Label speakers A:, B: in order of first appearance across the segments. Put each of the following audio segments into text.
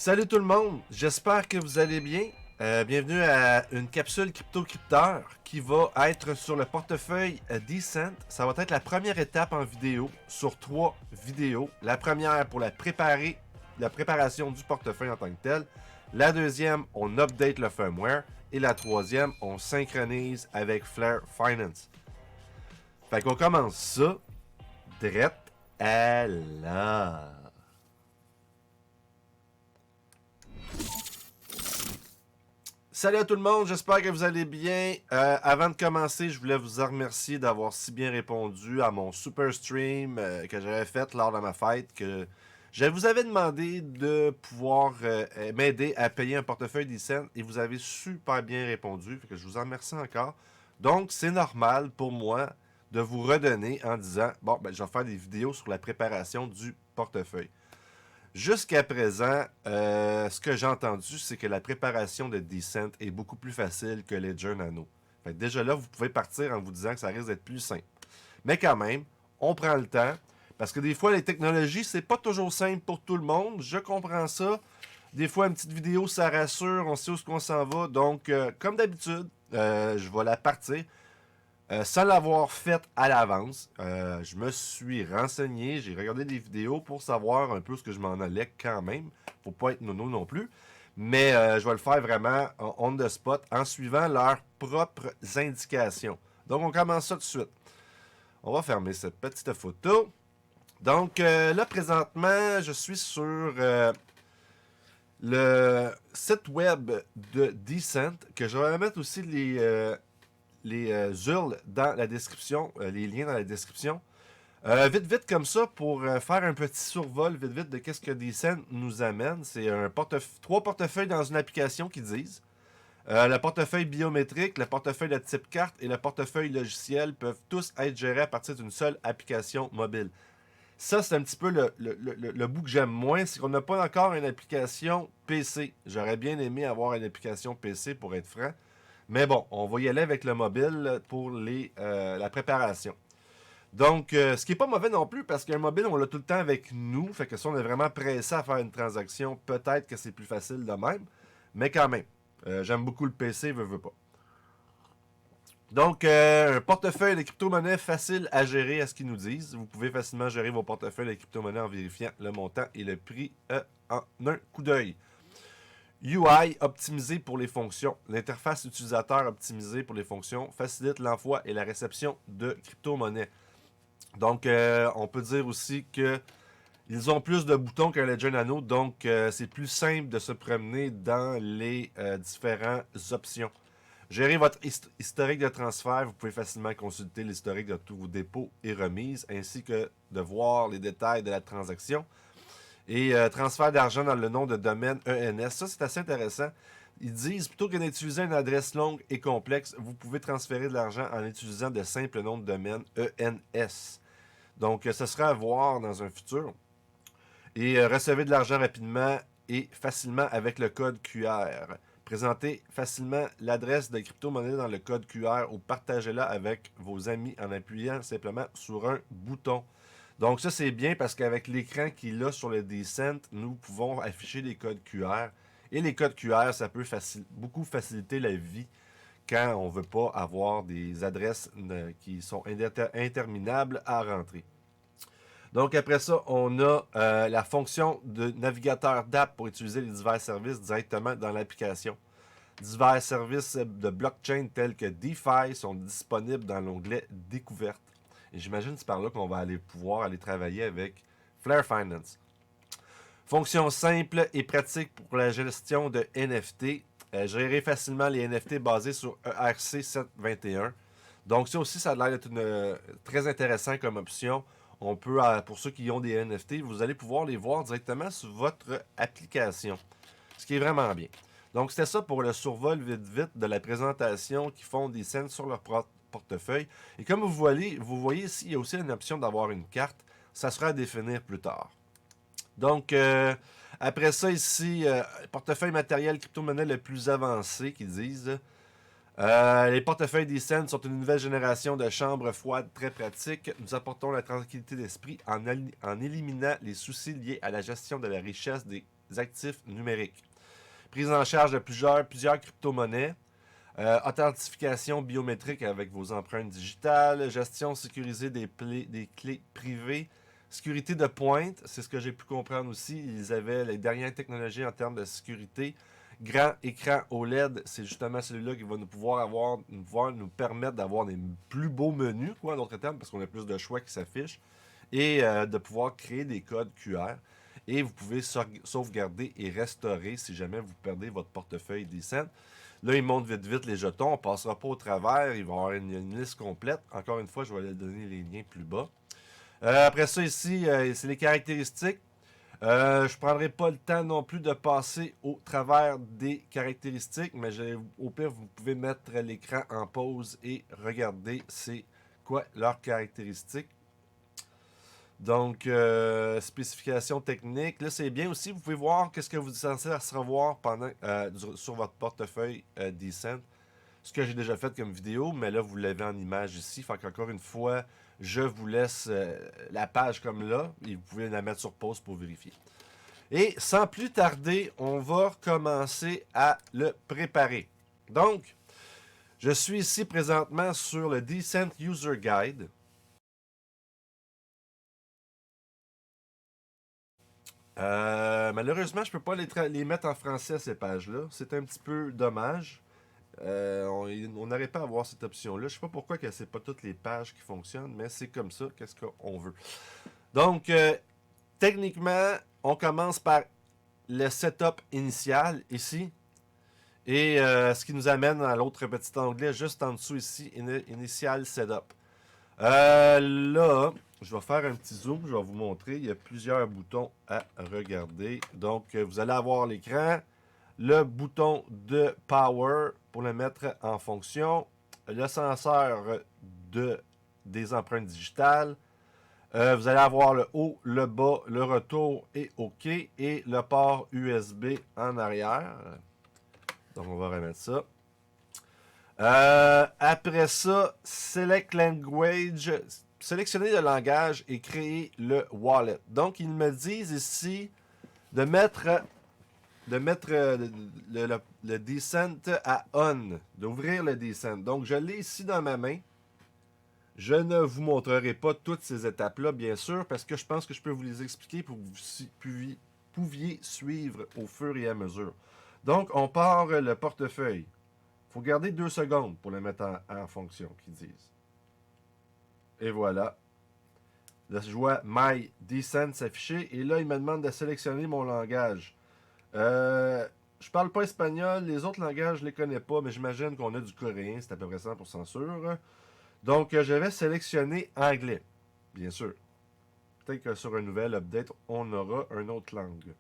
A: Salut tout le monde, j'espère que vous allez bien. Bienvenue à une capsule crypto-crypteur qui va être sur le portefeuille Decent. Ça va être la première étape en vidéo sur 3 vidéos. La première pour la préparation du portefeuille en tant que tel. La deuxième, on update le firmware. Et la troisième, on synchronise avec Flare Finance. Fait qu'on commence ça direct à là. Salut à tout le monde, j'espère que vous allez bien. Avant de commencer, je voulais vous remercier d'avoir si bien répondu à mon super stream que j'avais fait lors de ma fête. Que je vous avais demandé de pouvoir m'aider à payer un portefeuille Decent et vous avez super bien répondu. Fait que je vous en remercie encore. Donc, c'est normal pour moi de vous redonner en disant bon, ben, je vais faire des vidéos sur la préparation du portefeuille. Jusqu'à présent, ce que j'ai entendu, c'est que la préparation de Decent est beaucoup plus facile que Ledger Nano. Fait que déjà là, vous pouvez partir en vous disant que ça risque d'être plus simple. Mais quand même, on prend le temps, parce que des fois, les technologies, c'est pas toujours simple pour tout le monde. Je comprends ça. Des fois, une petite vidéo, ça rassure, on sait où on s'en va. Donc, comme d'habitude, je vais la partir. Sans l'avoir fait à l'avance, je me suis renseigné, j'ai regardé des vidéos pour savoir un peu ce que je m'en allais quand même. Faut pas être nono non plus. Mais je vais le faire vraiment on the spot en suivant leurs propres indications. Donc on commence ça tout de suite. On va fermer cette petite photo. Donc là présentement, je suis sur le site web de Decent, que je vais mettre aussi les URL dans la description, les liens dans la description. Vite comme ça, pour faire un petit survol vite de qu'est-ce que Decent nous amène. C'est trois portefeuilles dans une application qui disent. Le portefeuille biométrique, le portefeuille de type carte et le portefeuille logiciel peuvent tous être gérés à partir d'une seule application mobile. Ça, c'est un petit peu le bout que j'aime moins, c'est qu'on n'a pas encore une application PC. J'aurais bien aimé avoir une application PC pour être franc. Mais bon, on va y aller avec le mobile pour la préparation. Donc, ce qui n'est pas mauvais non plus, parce qu'un mobile, on l'a tout le temps avec nous. Fait que si on est vraiment pressé à faire une transaction, peut-être que c'est plus facile de même. Mais quand même, j'aime beaucoup le PC, veux pas. Donc, un portefeuille de crypto-monnaies facile à gérer à ce qu'ils nous disent. Vous pouvez facilement gérer vos portefeuilles de crypto-monnaies en vérifiant le montant et le prix en un coup d'œil. UI optimisé pour les fonctions. L'interface utilisateur optimisée pour les fonctions facilite l'envoi et la réception de crypto-monnaies. Donc, on peut dire aussi que ils ont plus de boutons qu'un Ledger Nano, donc c'est plus simple de se promener dans les différentes options. Gérer votre historique de transfert, vous pouvez facilement consulter l'historique de tous vos dépôts et remises, ainsi que de voir les détails de la transaction. Et transfert d'argent dans le nom de domaine ENS. Ça, c'est assez intéressant. Ils disent, plutôt que d'utiliser une adresse longue et complexe, vous pouvez transférer de l'argent en utilisant de simples noms de domaine ENS. Donc, ce sera à voir dans un futur. Et recevez de l'argent rapidement et facilement avec le code QR. Présentez facilement l'adresse de crypto-monnaie dans le code QR ou partagez-la avec vos amis en appuyant simplement sur un bouton. Donc ça, c'est bien parce qu'avec l'écran qu'il a sur le Decent, nous pouvons afficher des codes QR. Et les codes QR, ça peut beaucoup faciliter la vie quand on ne veut pas avoir des adresses qui sont interminables à rentrer. Donc après ça, on a la fonction de navigateur d'app pour utiliser les divers services directement dans l'application. Divers services de blockchain tels que DeFi sont disponibles dans l'onglet Découverte. Et j'imagine que c'est par là qu'on va pouvoir aller travailler avec Flare Finance. Fonction simple et pratique pour la gestion de NFT. Gérer facilement les NFT basés sur ERC 721. Donc ça aussi, ça a l'air d'être très intéressant comme option. On peut, pour ceux qui ont des NFT, vous allez pouvoir les voir directement sur votre application. Ce qui est vraiment bien. Donc c'était ça pour le survol vite de la présentation qui font des scènes sur leur portefeuille. Et comme vous voyez ici, il y a aussi une option d'avoir une carte. Ça sera à définir plus tard. Donc, après ça ici, portefeuille matériel crypto-monnaie le plus avancé qu'ils disent. Les portefeuilles Decent sont une nouvelle génération de chambres froides très pratiques. Nous apportons la tranquillité d'esprit en éliminant les soucis liés à la gestion de la richesse des actifs numériques. Prise en charge de plusieurs crypto-monnaies. Authentification biométrique avec vos empreintes digitales. Gestion sécurisée des clés privées. Sécurité de pointe, c'est ce que j'ai pu comprendre aussi. Ils avaient les dernières technologies en termes de sécurité. Grand écran OLED, c'est justement celui-là qui va nous permettre d'avoir des plus beaux menus, quoi, en d'autres termes, parce qu'on a plus de choix qui s'affichent. Et de pouvoir créer des codes QR. Et vous pouvez sauvegarder et restaurer si jamais vous perdez votre portefeuille Decent. Là, il monte vite les jetons. On ne passera pas au travers. Il va y avoir une liste complète. Encore une fois, je vais aller donner les liens plus bas. Après ça, ici, c'est les caractéristiques. Je ne prendrai pas le temps non plus de passer au travers des caractéristiques, mais au pire, vous pouvez mettre l'écran en pause et regarder c'est quoi leurs caractéristiques. Donc, spécifications techniques. Là, c'est bien aussi. Vous pouvez voir qu'est-ce que vous êtes censé recevoir sur votre portefeuille Decent. Ce que j'ai déjà fait comme vidéo, mais là, vous l'avez en image ici. Fait qu'encore une fois, je vous laisse la page comme là. Et vous pouvez la mettre sur pause pour vérifier. Et sans plus tarder, on va commencer à le préparer. Donc, je suis ici présentement sur le Decent User Guide. Malheureusement, je ne peux pas les mettre en français, ces pages-là. C'est un petit peu dommage. On n'aurait pas à avoir cette option-là. Je ne sais pas pourquoi ce n'est pas toutes les pages qui fonctionnent, mais c'est comme ça. Qu'est-ce qu'on veut? Donc, techniquement, on commence par le setup initial ici. Et ce qui nous amène à l'autre petit onglet juste en dessous ici, Initial Setup. Là, je vais faire un petit zoom, je vais vous montrer. Il y a plusieurs boutons à regarder. Donc, vous allez avoir l'écran, le bouton de Power pour le mettre en fonction, le senseur des empreintes digitales. Vous allez avoir le haut, le bas, le retour et OK. Et le port USB en arrière. Donc, on va remettre ça. Après ça, Select Language. Sélectionner le langage et créer le wallet. Donc, ils me disent ici de mettre le Decent à on, d'ouvrir le Decent. Donc, je l'ai ici dans ma main. Je ne vous montrerai pas toutes ces étapes-là, bien sûr, parce que je pense que je peux vous les expliquer pour que vous pouviez suivre au fur et à mesure. Donc, on part le portefeuille. Il faut garder 2 secondes pour le mettre en fonction, qu'ils disent. Et voilà. Là, je vois My Decent s'afficher. Et là, il me demande de sélectionner mon langage. Je parle pas espagnol. Les autres langages, je les connais pas, mais j'imagine qu'on a du coréen. C'est à peu près 100% sûr. Donc, je vais sélectionner anglais. Bien sûr. Peut-être que sur un nouvel update, on aura une autre langue.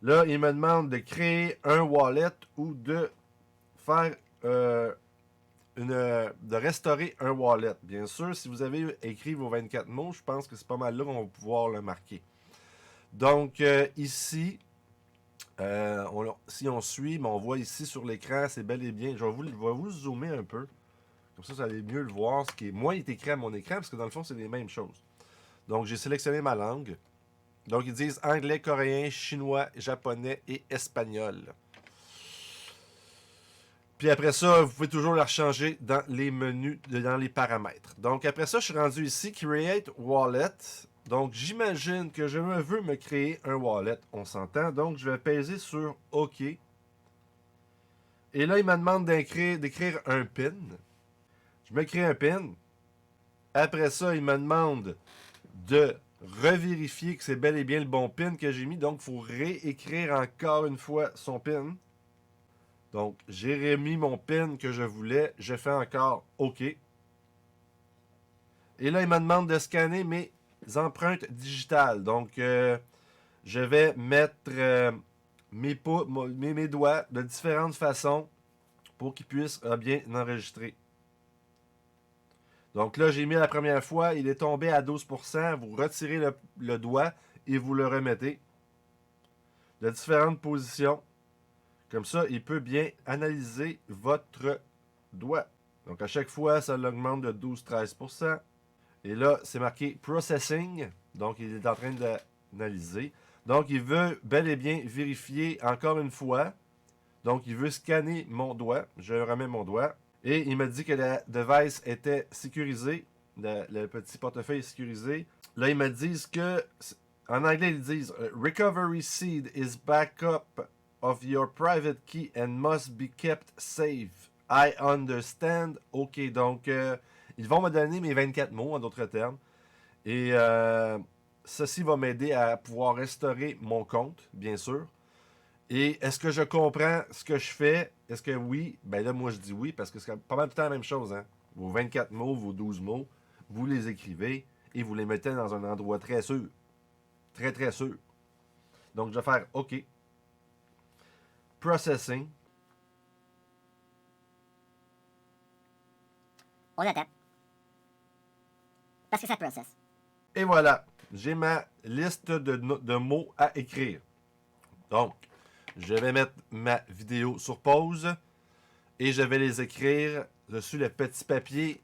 A: Là, il me demande de créer un wallet ou de faire de restaurer un wallet. Bien sûr, si vous avez écrit vos 24 mots, je pense que c'est pas mal là qu'on va pouvoir le marquer. Donc, ici, si on suit, mais on voit ici sur l'écran, c'est bel et bien. Je vais vous zoomer un peu. Comme ça, vous allez mieux le voir. Moi, il est écrit à mon écran, parce que dans le fond, c'est les mêmes choses. Donc, j'ai sélectionné ma langue. Donc, ils disent anglais, coréen, chinois, japonais et espagnol. Puis après ça, vous pouvez toujours la changer dans les menus, dans les paramètres. Donc après ça, je suis rendu ici, Create Wallet. Donc j'imagine que je veux me créer un wallet, on s'entend. Donc je vais peser sur OK. Et là, il me demande d'écrire un PIN. Je me crée un PIN. Après ça, il me demande de revérifier que c'est bel et bien le bon PIN que j'ai mis. Donc il faut réécrire encore une fois son PIN. Donc, j'ai remis mon PIN que je voulais. Je fais encore OK. Et là, il me demande de scanner mes empreintes digitales. Donc, je vais mettre mes doigts de différentes façons pour qu'ils puissent bien enregistrer. Donc là, j'ai mis la première fois. Il est tombé à 12%. Vous retirez le doigt et vous le remettez. De différentes positions. Comme ça, il peut bien analyser votre doigt. Donc, à chaque fois, ça l'augmente de 12-13%. Et là, c'est marqué Processing. Donc, il est en train d'analyser. Donc, il veut bel et bien vérifier encore une fois. Donc, il veut scanner mon doigt. Je remets mon doigt. Et il me dit que la device était sécurisée. Le petit portefeuille est sécurisé. Là, ils me disent que... En anglais, ils disent Recovery seed is backup of your private key and must be kept safe. I understand. OK, donc, ils vont me donner mes 24 mots, en d'autres termes. Et ceci va m'aider à pouvoir restaurer mon compte, bien sûr. Et est-ce que je comprends ce que je fais? Est-ce que oui? Ben là, moi, je dis oui, parce que c'est pas mal tout le temps la même chose. Hein? Vos 24 mots, vos 12 mots, vous les écrivez et vous les mettez dans un endroit très sûr. Très, très sûr. Donc, je vais faire OK. Processing.
B: On attend. Parce que ça processe.
A: Et voilà. J'ai ma liste de mots à écrire. Donc, je vais mettre ma vidéo sur pause et je vais les écrire dessus le petit papier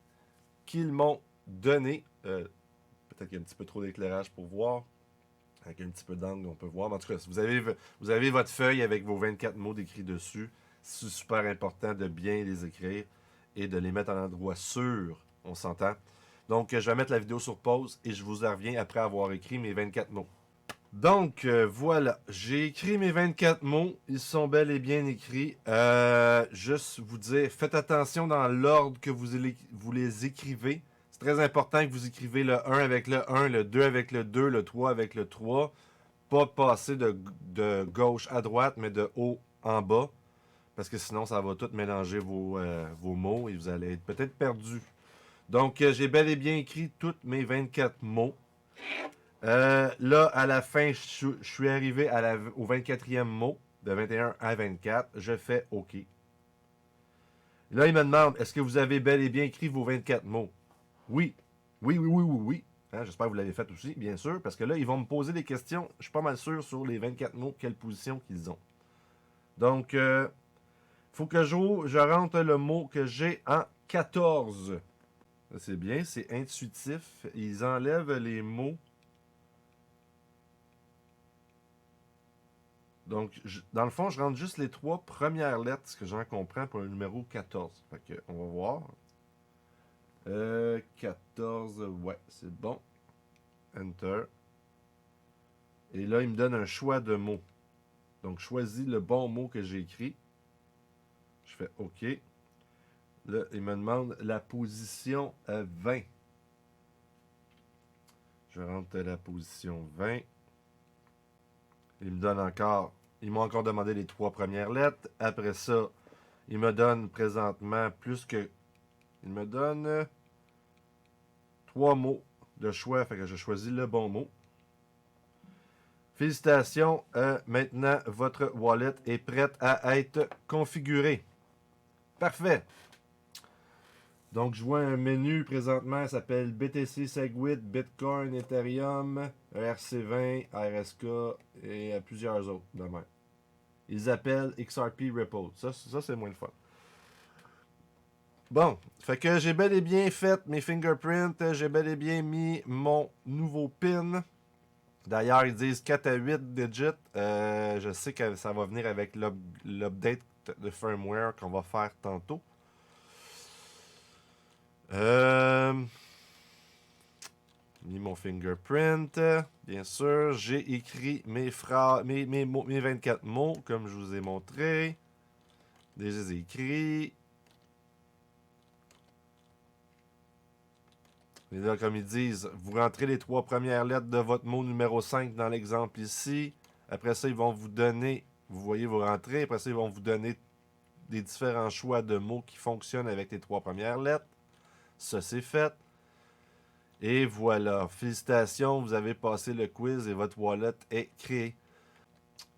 A: qu'ils m'ont donné. Peut-être qu'il y a un petit peu trop d'éclairage pour voir. Avec un petit peu d'angle, on peut voir. Mais en tout cas, si vous avez votre feuille avec vos 24 mots décrits dessus. C'est super important de bien les écrire et de les mettre à l'endroit sûr. On s'entend. Donc, je vais mettre la vidéo sur pause et je vous en reviens après avoir écrit mes 24 mots. Donc, voilà. J'ai écrit mes 24 mots. Ils sont bel et bien écrits. Juste vous dire, faites attention dans l'ordre que vous les écrivez. C'est très important que vous écrivez le 1 avec le 1, le 2 avec le 2, le 3 avec le 3. Pas passer de gauche à droite, mais de haut en bas. Parce que sinon, ça va tout mélanger vos mots et vous allez être peut-être perdu. Donc, j'ai bel et bien écrit tous mes 24 mots. Là, à la fin, je suis arrivé au 24e mot, de 21 à 24. Je fais OK. Là, il me demande, est-ce que vous avez bel et bien écrit vos 24 mots? Oui. Oui. Hein, j'espère que vous l'avez fait aussi, bien sûr, parce que là, ils vont me poser des questions. Je suis pas mal sûr sur les 24 mots, quelle position qu'ils ont. Donc, il faut que je rentre le mot que j'ai en 14. C'est bien, c'est intuitif. Ils enlèvent les mots. Donc, dans le fond, je rentre juste les 3 premières lettres, ce que j'en comprends pour le numéro 14. Fait que, on va voir. 14, ouais, c'est bon. Enter. Et là, il me donne un choix de mots. Donc, choisis le bon mot que j'ai écrit. Je fais OK. Là, il me demande la position 20. Je rentre la position 20. Il me donne encore... Ils m'ont encore demandé les 3 premières lettres. Après ça, il me donne présentement plus que... Il me donne 3 mots de choix. Fait que je choisis le bon mot. Félicitations. Maintenant, votre wallet est prête à être configurée. Parfait. Donc, je vois un menu présentement, ça s'appelle BTC Segwit, Bitcoin, Ethereum, ERC20, RSK et plusieurs autres de même. Ils appellent XRP Ripple. Ça c'est moins le fun. Bon, fait que j'ai bel et bien fait mes fingerprints, j'ai bel et bien mis mon nouveau PIN. D'ailleurs, ils disent 4 à 8 digits. Je sais que ça va venir avec l'update de firmware qu'on va faire tantôt. Mis mon fingerprint, bien sûr. J'ai écrit mes 24 mots, comme je vous ai montré. Déjà écrit. Et là, comme ils disent, vous rentrez les 3 premières lettres de votre mot numéro 5 dans l'exemple ici. Après ça, ils vont vous donner, vous voyez vos rentrées. Après ça, ils vont vous donner des différents choix de mots qui fonctionnent avec les 3 premières lettres. Ça, c'est fait. Et voilà. Félicitations, vous avez passé le quiz et votre wallet est créé.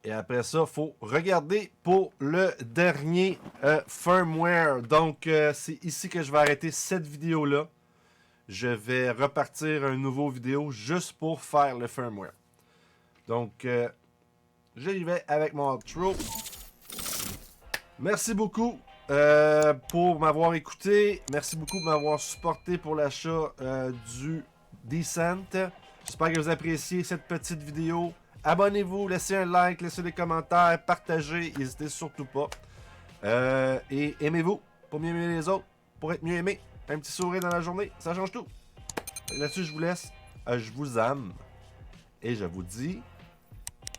A: Et après ça, il faut regarder pour le dernier firmware. Donc, c'est ici que je vais arrêter cette vidéo-là. Je vais repartir un nouveau vidéo juste pour faire le firmware. Donc, j'y vais avec mon outro. Merci beaucoup pour m'avoir écouté. Merci beaucoup de m'avoir supporté pour l'achat du Decent. J'espère que vous appréciez cette petite vidéo. abonnez-vous, laissez un like, laissez des commentaires, partagez, n'hésitez surtout pas. Et aimez-vous pour mieux aimer les autres, pour être mieux aimé. Un petit sourire dans la journée, ça change tout. Là-dessus, je vous laisse. Je vous aime. Et je vous dis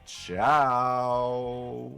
A: ciao.